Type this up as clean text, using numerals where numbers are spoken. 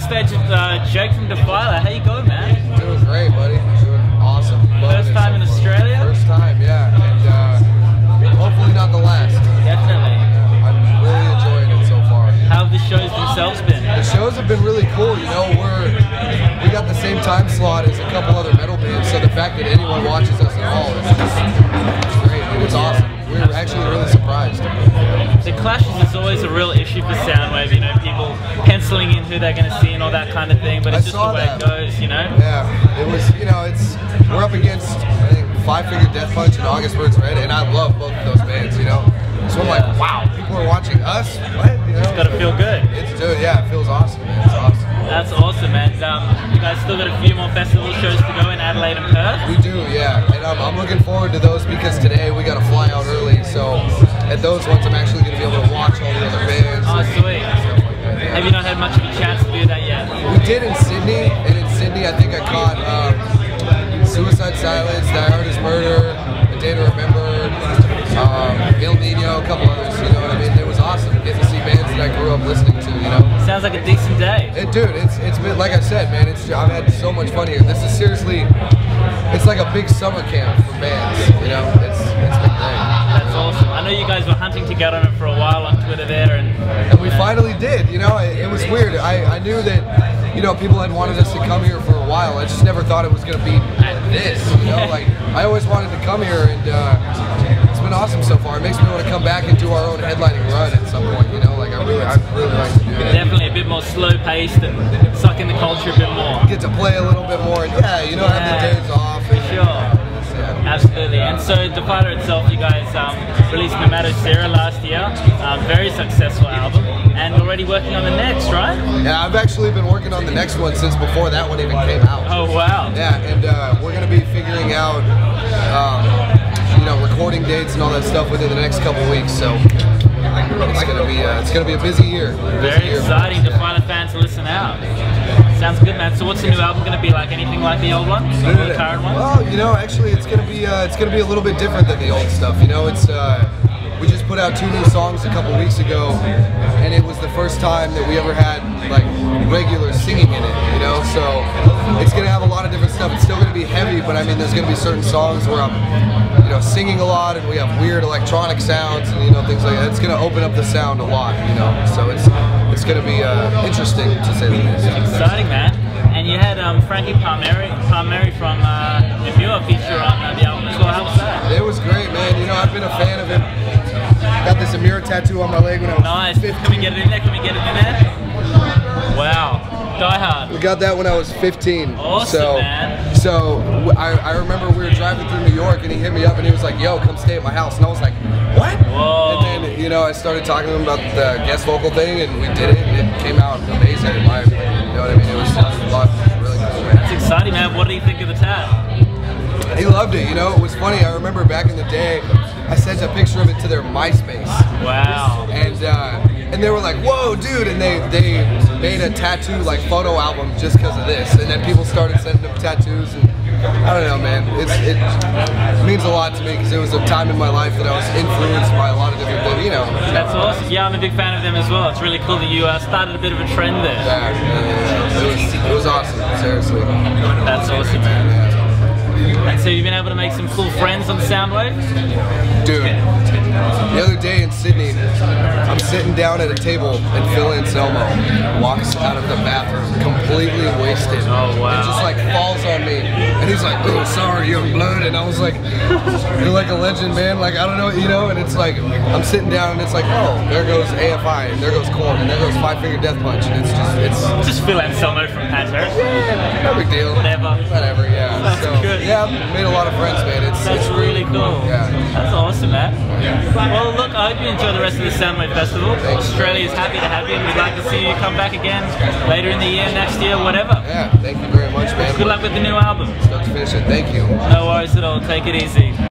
backstage with Jake from Defiler. How you going, man? Doing great, buddy. Doing awesome. First time in Australia? First time, yeah. And hopefully not the last. Definitely. I'm really enjoying it so far. How have the shows themselves been? The shows have been really cool. You know, we got the same time slot as a couple other metal bands, so the fact that anyone watches us at all is just great. It's awesome. We're actually really surprised. The clashes is always a real issue for Soundwave, you know, people penciling in who they're going to see and all that kind of thing, but it's just the way it goes, you know? Yeah, it was, you know, we're up against, I think, Five Finger Death Punch and August Burns Red, and I love both of those bands, you know? So I'm like, wow, people are watching us? What? You know? It's got to feel good. Yeah, it feels awesome, man. It's awesome. That's awesome, man. You guys still got a few more festival shows to go in Adelaide and Perth? We do, yeah. And I'm looking forward to those because today we got to fly out early. So at those ones, I'm actually going to be able to watch all the other bands. Oh, sweet. Have you not had much of a chance to do that yet? We did in Sydney, and in Sydney I think I caught Suicide Silence, Die Hard Is Murder, A Day to Remember, Il Nino, a couple others, you know what I mean? It was awesome getting to see bands that I grew up listening to, you know? Sounds like a decent day. Dude, it's been, like I said, man, I've had so much fun here. This is seriously, it's like a big summer camp for bands, you know? It's been great. That's awesome. I know you guys were hunting to get on it for a while on Twitter there, and we finally did, you know? It was weird. I knew that, you know, people had wanted us to come here for a while. I just never thought it was going to be at this, you know? Like, I always wanted to come here, and it's been awesome so far. It makes me want to come back and do our own headlining run at some point, you know? Like, I'd really like to do it. Definitely a bit more slow-paced and suck in the culture a bit more. Get to play a little bit more, and yeah, you know, have the days off. For sure. Absolutely. And so Defiler itself, you guys released Nematocera last year, very successful album, and already working on the next, right? Yeah, I've actually been working on the next one since before that one even came out. Oh wow. Yeah, and we're going to be figuring out, you know, recording dates and all that stuff within the next couple weeks. So it's going to be a busy year. Very exciting. Defiler fans, listen out. Sounds good, man. So what's the new album going to be like? Anything like the old one? The current one? Well, you know, actually, it's going to be a little bit different than the old stuff. You know, it's we just put out 2 new songs a couple weeks ago, and it was the first time that we ever had like regular singing in it. You know, so it's going to have a lot of different stuff. It's still going to be heavy, but I mean, there's going to be certain songs where I'm, you know, singing a lot, and we have weird electronic sounds and, you know, things like that. It's going to open up the sound a lot. You know, so it's going to be interesting to say the least. Exciting, man. And you had Frankie Palmieri from Demure feature on the album as well. How was that? It was great, man. You know, I've been a fan of him. Got this Amir tattoo on my leg when I was nice. 15. Can we get it in there? Can we get it in there? Wow. Die Hard. We got that when I was 15. Awesome, man. So I remember we were driving through New York, and he hit me up and he was like, yo, come stay at my house. And I was like, what? Whoa. And then, you know, I started talking to him about the guest vocal thing, and we did it, and it came out amazing in my opinion. You know what I mean? It was a lot, really cool, man. That's exciting, man. What do you think of the tat? He loved it, you know. It was funny. I remember back in the day, I sent a picture of it to their MySpace. Wow. And they were like, whoa, dude, and they made a tattoo, like, photo album just because of this. And then people started sending them tattoos, and I don't know, man. It means a lot to me because it was a time in my life that I was influenced by a lot of different things, you know. That's awesome. Yeah, I'm a big fan of them as well. It's really cool that you started a bit of a trend there. Yeah. It was awesome, seriously. That's awesome, man. Yeah. And so you've been able to make some cool friends on Soundwave? Dude, the other day in Sydney, I'm sitting down at a table and Phil Anselmo walks out of the bathroom completely wasted. Oh, wow. And just like falls on me. And he's like, oh, sorry, young blood. And I was like, you're like a legend, man. Like, I don't know, you know? And it's like, I'm sitting down and it's like, oh, there goes AFI, and there goes Korn, and there goes Five Finger Death Punch. And it's just Phil Anselmo from Pantera. No big deal. Whatever, yeah. That's good. Yeah, I've made a lot of friends, man. That's really cool. Yeah. That's awesome, man. Well, look, I hope you enjoy the rest of the Soundwave Festival. Australia is happy to have you, and we'd like to see you come back again later in the year, next year, whatever. Yeah, thank you very much, man. Good luck with the new album. Stoked to finish it. Thank you. No worries at all. Take it easy.